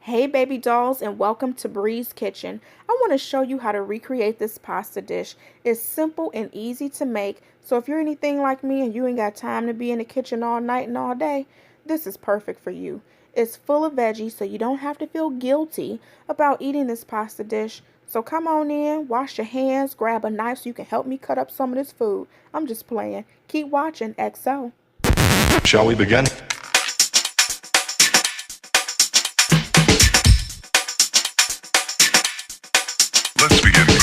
Hey baby dolls, and welcome to Bris Kitchen. I want to show you how to recreate this pasta dish. It's simple and easy to make, so if you're anything like me and you ain't got time to be in the kitchen all night and all day, this is perfect for you. It's full of veggies, so you don't have to feel guilty about eating this pasta dish. So come on in, wash your hands, grab a knife so you can help me cut up some of this food. I'm just playing. Keep watching, XO. Shall we begin? Let's begin now.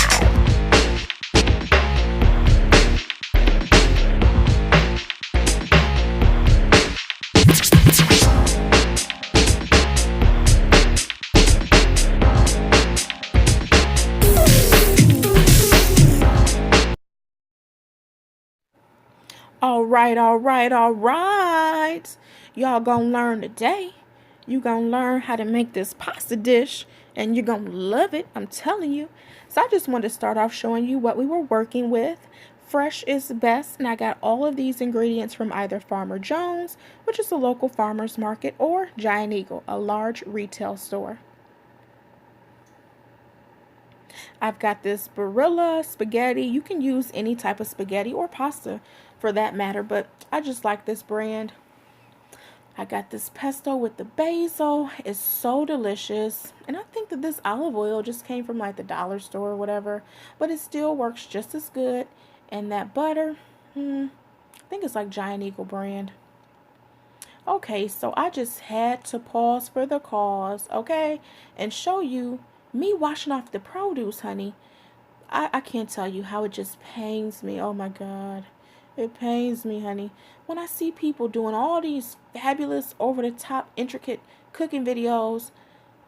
All right. Y'all gonna learn today. You gonna learn how to make this pasta dish, and you're gonna love it, I'm telling you. So I just wanted to start off showing you what we were working with. Fresh is best, and I got all of these ingredients from either Farmer Jones, which is a local farmer's market, or Giant Eagle, a large retail store. I've got this Barilla spaghetti. You can use any type of spaghetti or pasta for that matter, but I just like this brand. I got this pesto with the basil. It's so delicious. And I think that this olive oil just came from like the dollar store or whatever, but it still works just as good. And that butter, I think it's like Giant Eagle brand. Okay, so I just had to pause for the cause, okay, and show you me washing off the produce, honey. I can't tell you how it just pains me. Oh my God. It pains me, honey. When I see people doing all these fabulous, over the top, intricate cooking videos,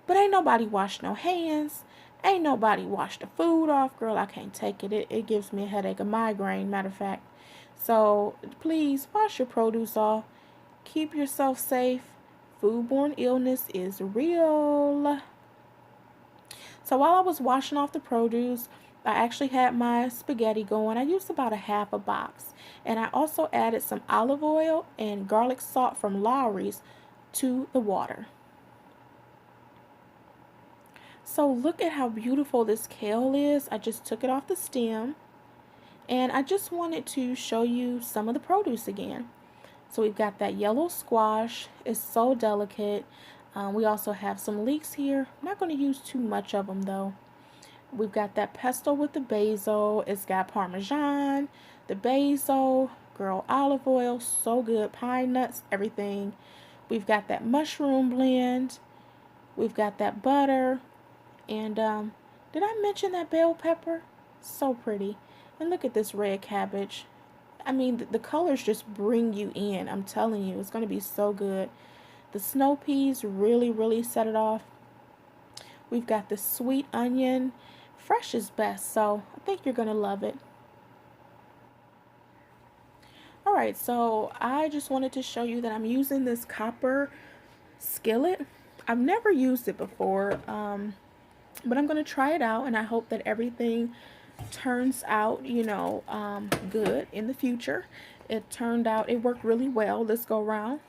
but ain't nobody wash no hands. Ain't nobody wash the food off. Girl, I can't take it. It gives me a headache, a migraine, matter of fact. So please wash your produce off. Keep yourself safe. Foodborne illness is real. So while I was washing off the produce, I actually had my spaghetti going. I used about a half a box. And I also added some olive oil and garlic salt from Lawry's to the water. So look at how beautiful this kale is. I just took it off the stem. And I just wanted to show you some of the produce again. So we've got that yellow squash. It's so delicate. We also have some leeks here. I'm not going to use too much of them though. We've got that pesto with the basil. It's got parmesan, the basil, girl, olive oil, so good, pine nuts, everything. We've got that mushroom blend. We've got that butter. And did I mention that bell pepper? So pretty. And look at this red cabbage. I mean, the colors just bring you in. I'm telling you, it's going to be so good. The snow peas really set it off. We've got the sweet onion. Fresh is best, so I think you're going to love it. Alright, so I just wanted to show you that I'm using this copper skillet. I've never used it before, but I'm going to try it out, and I hope that everything turns out, good in the future. It worked really well this go round.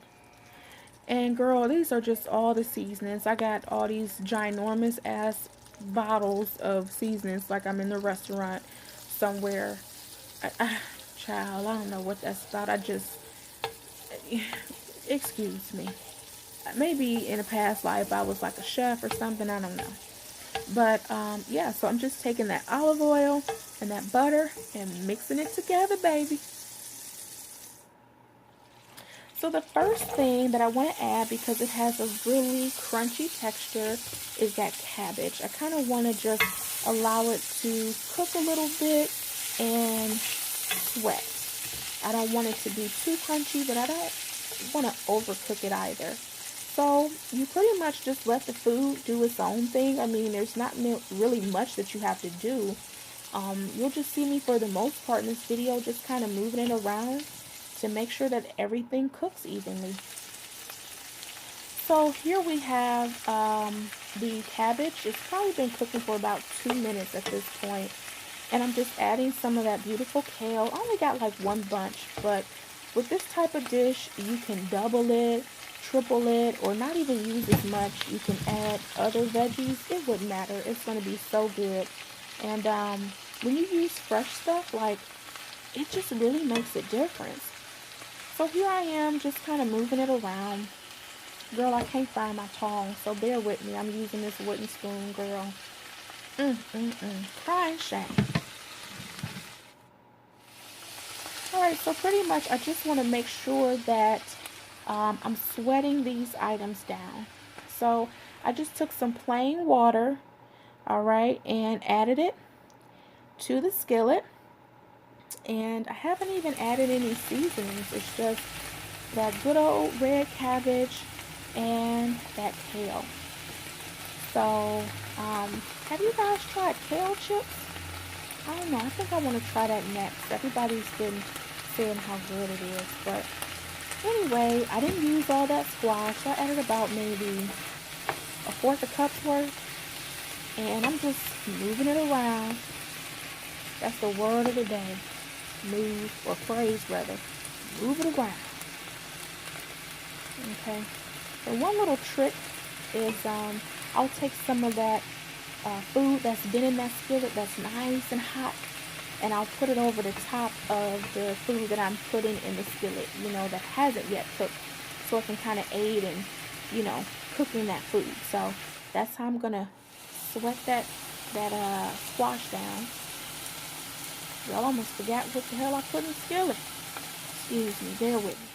And girl, these are just all the seasonings. I got all these ginormous ass bottles of seasonings like I'm in the restaurant somewhere. Child, I don't know what that's about. Excuse me. Maybe in a past life I was like a chef or something. I don't know. But yeah, so I'm just taking that olive oil and that butter and mixing it together, baby. So the first thing that I want to add, because it has a really crunchy texture, is that cabbage. I kind of want to just allow it to cook a little bit and sweat. I don't want it to be too crunchy, but I don't want to overcook it either. So you pretty much just let the food do its own thing. I mean, there's not really much that you have to do. You'll just see me for the most part in this video just kind of moving it around to make sure that everything cooks evenly. So here we have the cabbage. It's probably been cooking for about 2 minutes at this point. And I'm just adding some of that beautiful kale. I only got like one bunch, but with this type of dish, you can double it. triple it or not even use as much. You can add other veggies. It wouldn't matter. It's going to be so good. And when you use fresh stuff, like, it just really makes a difference. So here I am just kind of moving it around. Girl, I can't find my tongs, so bear with me. I'm using this wooden spoon, girl. Crying shame. Alright, so pretty much I just want to make sure that I'm sweating these items down. So I just took some plain water, alright, and added it to the skillet. And I haven't even added any seasonings. It's just that good old red cabbage and that kale. So, have you guys tried kale chips? I don't know. I think I want to try that next. Everybody's been saying how good it is. But anyway, I didn't use all that squash. I added about maybe a fourth a cup's worth. And I'm just moving it around. That's the word of the day. Move, or phrase rather. Move it around. Okay. So one little trick is I'll take some of that food that's been in that skillet that's nice and hot, and I'll put it over the top of the food that I'm putting in the skillet, you know, that hasn't yet cooked, so it can kind of aid in, you know, cooking that food. So that's how I'm gonna sweat that squash down. Y'all almost forgot what the hell I put in the skillet. Excuse me, bear with me.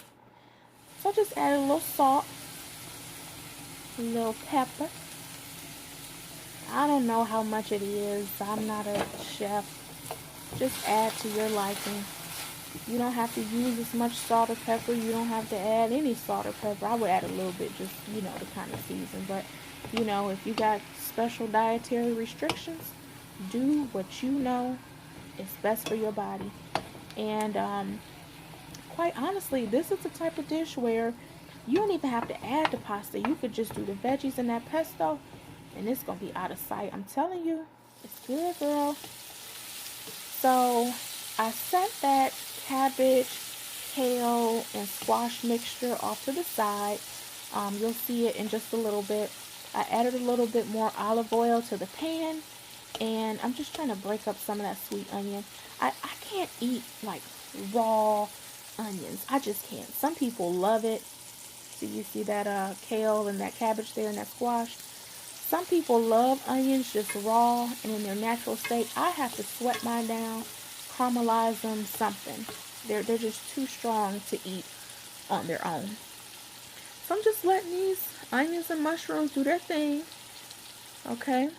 So I just added a little salt, a little pepper. I don't know how much it is. I'm not a chef. Just add to your liking. You don't have to use as much salt or pepper. You don't have to add any salt or pepper. I would add a little bit just, you know, to kind of season. But, you know, if you got special dietary restrictions, do what you know is best for your body. And quite honestly, this is the type of dish where you don't even have to add the pasta. You could just do the veggies and that pesto, and it's going to be out of sight. I'm telling you, it's good, girl. So I set that cabbage, kale, and squash mixture off to the side. You'll see it in just a little bit. I added a little bit more olive oil to the pan, and I'm just trying to break up some of that sweet onion. I can't eat like raw onions. I just can't. Some people love it. So you see that kale and that cabbage there and that squash. Some people love onions just raw and in their natural state. I have to sweat mine down, caramelize them, something. They're just too strong to eat on their own. So I'm just letting these onions and mushrooms do their thing. Okay.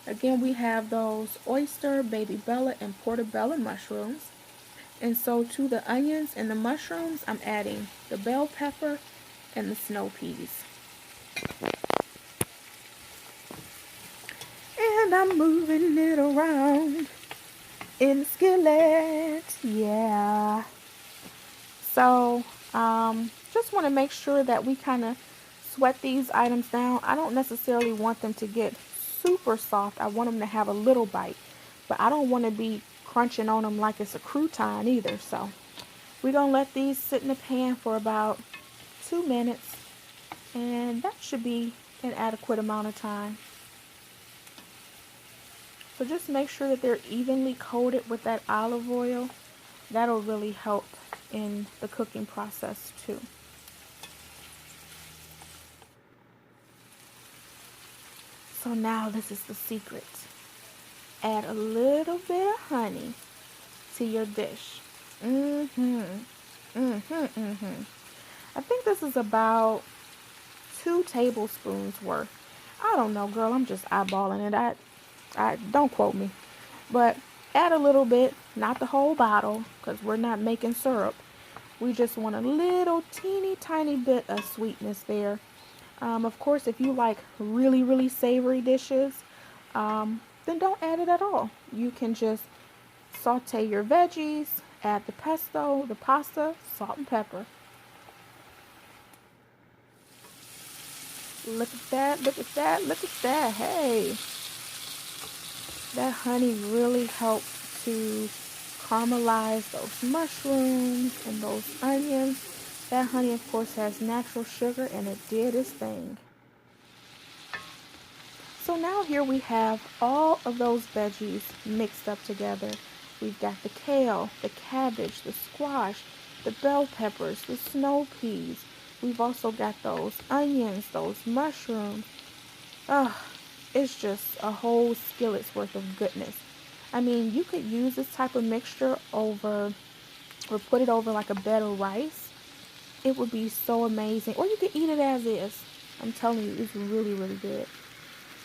Again, we have those Oyster, Baby Bella, and Portabella mushrooms. And so to the onions and the mushrooms, I'm adding the bell pepper and the snow peas. And I'm moving it around in the skillet. Yeah. So, just want to make sure that we kind of sweat these items down. I don't necessarily want them to get super soft. I want them to have a little bite. But I don't want to be crunching on them like it's a crouton either. So we're going to let these sit in the pan for about 2 minutes. And that should be an adequate amount of time. So just make sure that they're evenly coated with that olive oil. That'll really help in the cooking process too. So now this is the secret. Add a little bit of honey to your dish. I think this is about 2 tablespoons worth. I don't know, girl. I'm just eyeballing it. I don't quote me. But add a little bit, not the whole bottle, because we're not making syrup. We just want a little teeny tiny bit of sweetness there. Of course, if you like really, really savory dishes, then don't add it at all. You can just saute your veggies, add the pesto, the pasta, salt and pepper. Look at that, look at that, look at that. Hey, that honey really helps to caramelize those mushrooms and those onions. That honey, of course, has natural sugar, and it did its thing. So now here we have all of those veggies mixed up together. We've got the kale, the cabbage, the squash, the bell peppers, the snow peas. We've also got those onions, those mushrooms. Ugh, it's just a whole skillet's worth of goodness. I mean, you could use this type of mixture over or put it over like a bed of rice. It would be so amazing. Or you could eat it as is. I'm telling you, it's really, really good.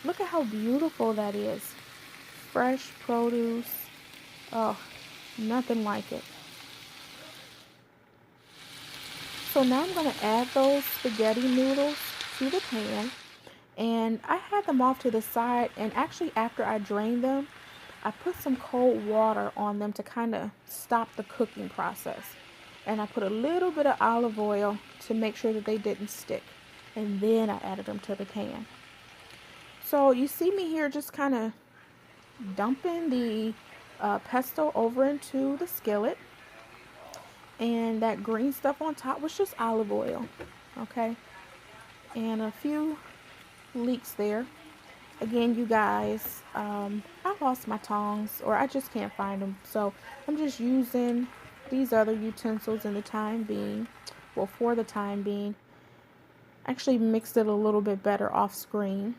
Look at how beautiful that is. Fresh produce. Oh, nothing like it. So now I'm going to add those spaghetti noodles to the pan. And I had them off to the side. And actually, after I drained them, I put some cold water on them to kind of stop the cooking process. And I put a little bit of olive oil to make sure that they didn't stick. And then I added them to the pan. So you see me here just kind of dumping the pesto over into the skillet. And that green stuff on top was just olive oil. Okay. And a few leaks there. Again, you guys, I lost my tongs, or I just can't find them. So I'm just using these other utensils in the time being. Well, for the time being. Actually mixed it a little bit better off screen.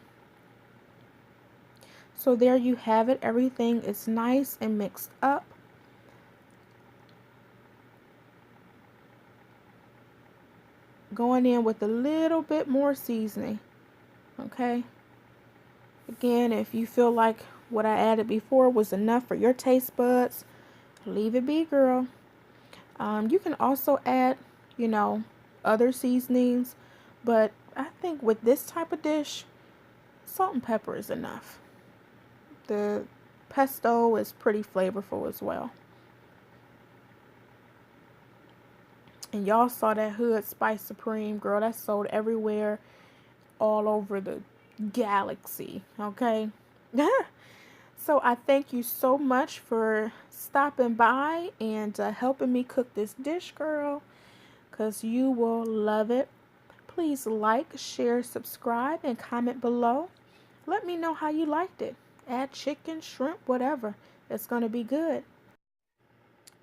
So there you have it. Everything is nice and mixed up. Going in with a little bit more seasoning. Okay. Again, if you feel like what I added before was enough for your taste buds, leave it be, girl. You can also add, other seasonings. But I think with this type of dish, salt and pepper is enough. The pesto is pretty flavorful as well. And y'all saw that Hood Spice Supreme, girl. That's sold everywhere, all over the galaxy. Okay. So I thank you so much for stopping by and helping me cook this dish, girl, because you will love it. Please like, share, subscribe, and comment below. Let me know how you liked it. Add chicken, shrimp, whatever. It's going to be good.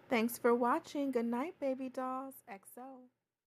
Thanks for watching. Good night, baby dolls. XO.